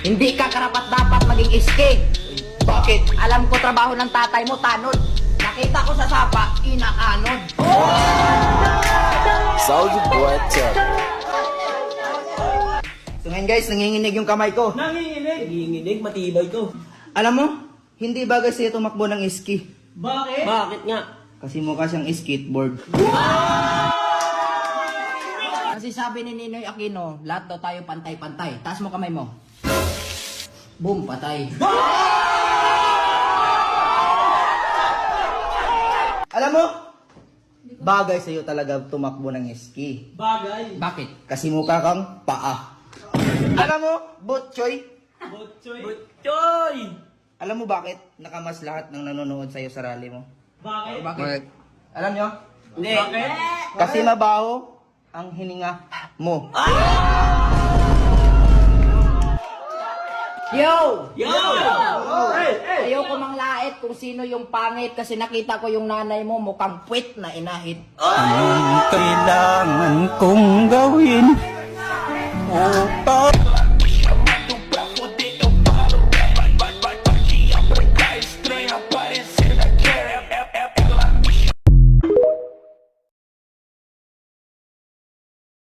Hindi ka karapat-dapat maging iski. Bakit? Alam ko trabaho ng tatay mo, tanod. Nakita ko sa sapa, inaanod. Soldier Boy Tech. So ngayon guys, nanginginig yung kamay ko. Nanginginig, matibay to. Alam mo, hindi bagay sa'yo tumakbo ng iski. Bakit? Bakit nga? Kasi mukha siyang skateboard. Kasi sabi ni Ninoy Aquino, lahat daw tayo pantay-pantay. Taas mo kamay mo. Boom, patay. Alam mo, bagay sa'yo talaga tumakbo ng iski. Bagay. Bakit? Kasi mukha kang paa. Alam mo, butchoy, Butchoy. Butchoy! alam mo bakit nakamas lahat ng nanonood sa'yo sa rally mo? Bakit? Bakit? Alam nyo? Hindi. Bakit? Kasi mabaho ang hininga mo. Yo! Yo! Ayoko mang lait kung sino yung pangit kasi nakita ko yung nanay mo mukhang puwit na inahit. Anong kailangan kong gawin upang